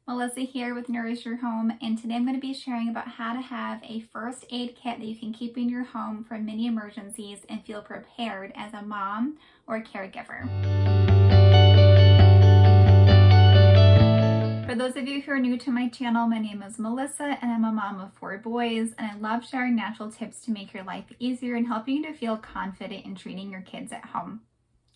Melissa here with Nourish Your Home, and today I'm going to be sharing about how to have a first aid kit that you can keep in your home for many emergencies and feel prepared as a mom or caregiver. For those of you who are new to my channel, my name is Melissa and I'm a mom of 4 boys, and I love sharing natural tips to make your life easier and helping you to feel confident in treating your kids at home.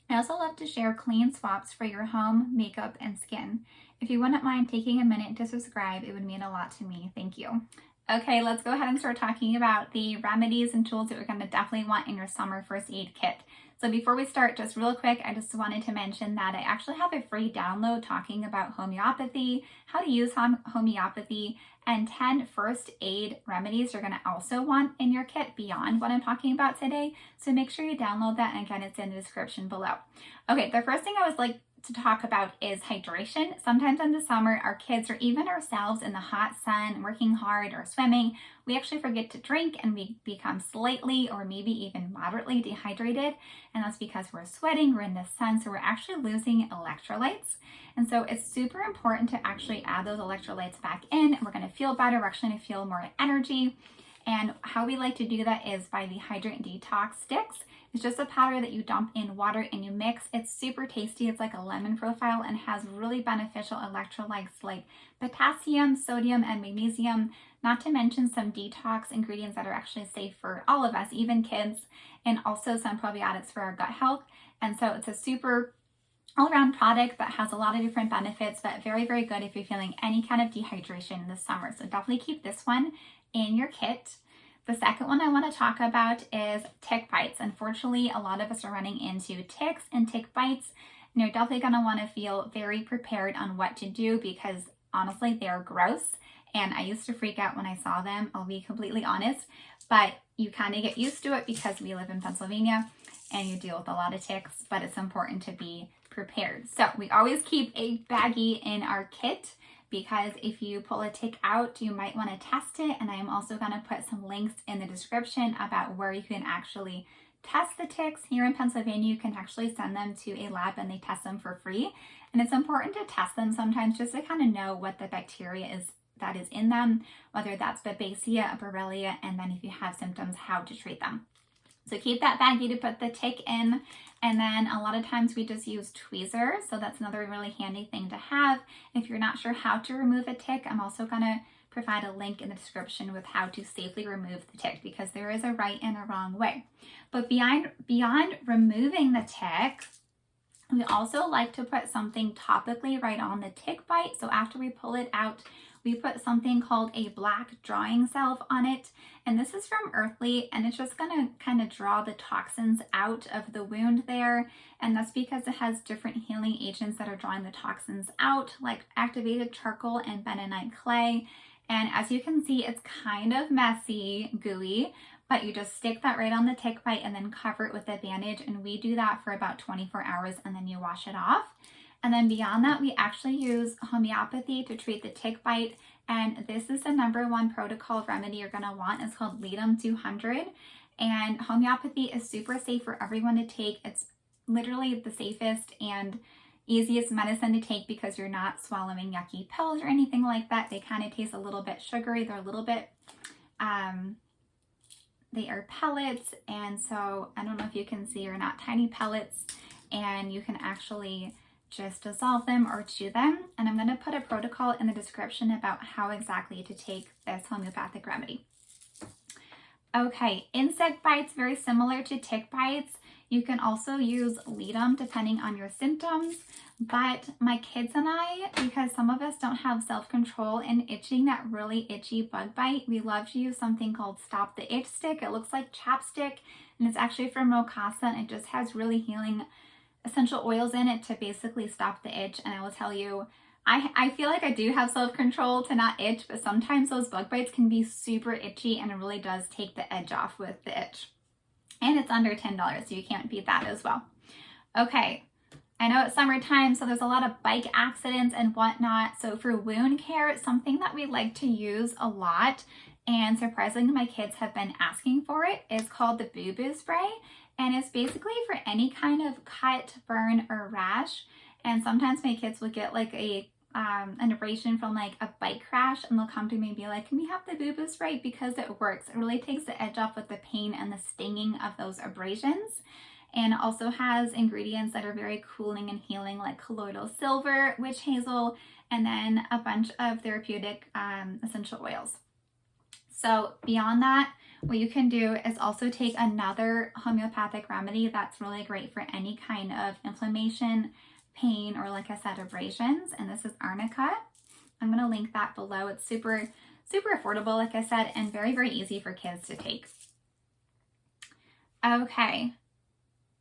I also love to share clean swaps for your home, makeup, and skin. If you wouldn't mind taking a minute to subscribe, it would mean a lot to me. Thank you. Okay, let's go ahead and start talking about the remedies and tools that you're going to definitely want in your summer first aid kit. So before we start, just real quick, I just wanted to mention that I actually have a free download talking about homeopathy, how to use homeopathy, and 10 first aid remedies you're going to also want in your kit beyond what I'm talking about today. So make sure you download that, and again, it's in the description below. Okay, the first thing I was like to talk about is hydration. Sometimes in the summer, our kids or even ourselves in the hot sun, working hard or swimming, we actually forget to drink and we become slightly or maybe even moderately dehydrated. And that's because we're sweating, we're in the sun, so we're actually losing electrolytes. And so it's super important to actually add those electrolytes back in. We're going to feel better, we're actually going to feel more energy. And how we like to do that is by the Hydrant Detox Sticks. It's just a powder that you dump in water and you mix. It's super tasty. It's like a lemon profile and has really beneficial electrolytes like potassium, sodium, and magnesium, not to mention some detox ingredients that are actually safe for all of us, even kids, and also some probiotics for our gut health. And so it's a super all-around product that has a lot of different benefits, but very, very good if you're feeling any kind of dehydration this summer. So definitely keep this one in your kit. The second one I want to talk about is tick bites. Unfortunately, a lot of us are running into ticks and tick bites, and you're definitely going to want to feel very prepared on what to do because honestly, they're gross. And I used to freak out when I saw them, I'll be completely honest, but you kind of get used to it because we live in Pennsylvania and you deal with a lot of ticks, but it's important to be prepared. So we always keep a baggie in our kit, because if you pull a tick out, you might want to test it. And I'm also going to put some links in the description about where you can actually test the ticks. Here in Pennsylvania, you can actually send them to a lab and they test them for free. And it's important to test them sometimes just to kind of know what the bacteria is that is in them, whether that's Babesia, Borrelia, and then if you have symptoms, how to treat them. So keep that baggie to put the tick in. And then a lot of times we just use tweezers. So that's another really handy thing to have. If you're not sure how to remove a tick, I'm also going to provide a link in the description with how to safely remove the tick, because there is a right and a wrong way. But beyond removing the tick, we also like to put something topically right on the tick bite. So after we pull it out, we put something called a black drawing salve on it. And this is from Earthly, and it's just going to kind of draw the toxins out of the wound there. And that's because it has different healing agents that are drawing the toxins out, like activated charcoal and bentonite clay. And as you can see, it's kind of messy, gooey, but you just stick that right on the tick bite and then cover it with a bandage. And we do that for about 24 hours and then you wash it off. And then beyond that, we actually use homeopathy to treat the tick bite. And this is the #1 protocol remedy you're going to want. It's called Ledum 200. And homeopathy is super safe for everyone to take. It's literally the safest and easiest medicine to take because you're not swallowing yucky pills or anything like that. They kind of taste a little bit sugary. They're a little bit, they are pellets. And so I don't know if you can see, or not tiny pellets. And you can actually just dissolve them or chew them. And I'm going to put a protocol in the description about how exactly to take this homeopathic remedy. Okay, insect bites, very similar to tick bites. You can also use Ledum depending on your symptoms. But my kids and I, because some of us don't have self-control in itching, that really itchy bug bite, we love to use something called Stop the Itch Stick. It looks like chapstick, and it's actually from Casa, and it just has really healing essential oils in it to basically stop the itch. And I will tell you, I feel like I do have self-control to not itch, but sometimes those bug bites can be super itchy, and it really does take the edge off with the itch. And it's under $10, so you can't beat that as well. Okay, I know it's summertime, so there's a lot of bike accidents and whatnot. So for wound care, something that we like to use a lot, and surprisingly my kids have been asking for it, is called the Boo Boo Spray. And it's basically for any kind of cut, burn, or rash. And sometimes my kids will get like a an abrasion from like a bike crash, and they'll come to me and be like, can we have the boo-boo spray? Because it works. It really takes the edge off with the pain and the stinging of those abrasions. And also has ingredients that are very cooling and healing, like colloidal silver, witch hazel, and then a bunch of therapeutic essential oils. So beyond that, what you can do is also take another homeopathic remedy that's really great for any kind of inflammation, pain, or like I said, abrasions. And this is Arnica. I'm going to link that below. It's super, super affordable, like I said, and very, very easy for kids to take. Okay.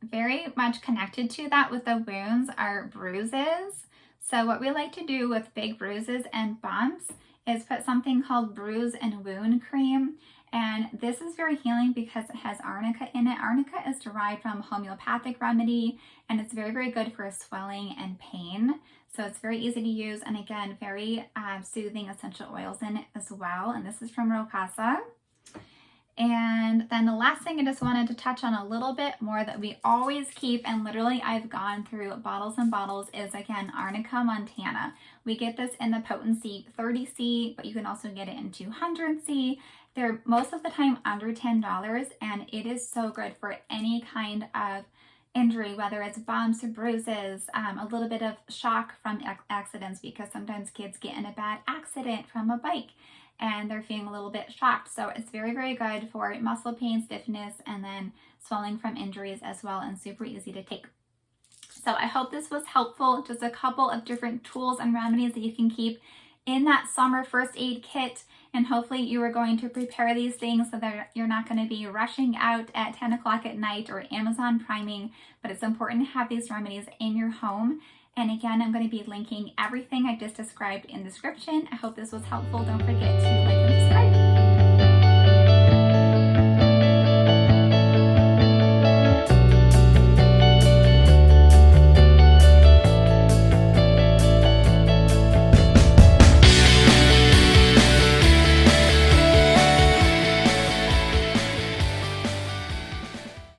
Very much connected to that with the wounds are bruises. So what we like to do with big bruises and bumps is put something called bruise and wound cream. And this is very healing because it has Arnica in it. Arnica is derived from homeopathic remedy, and it's very, very good for swelling and pain. So it's very easy to use, and again, very soothing essential oils in it as well. And this is from Rowe, Casa. And then the last thing I just wanted to touch on a little bit more that we always keep, and literally I've gone through bottles and bottles, is again Arnica Montana. We get this in the potency 30C, but you can also get it in 200C. They're most of the time under $10, and it is so good for any kind of injury, whether it's bumps or bruises, a little bit of shock from accidents, because sometimes kids get in a bad accident from a bike and they're feeling a little bit shocked. So it's very, very good for muscle pain, stiffness, and then swelling from injuries as well, and super easy to take. So I hope this was helpful. Just a couple of different tools and remedies that you can keep in that summer first aid kit. And hopefully you are going to prepare these things so that you're not going to be rushing out at 10 o'clock at night or Amazon priming. But it's important to have these remedies in your home. And again, I'm going to be linking everything I just described in the description. I hope this was helpful. Don't forget to like and subscribe.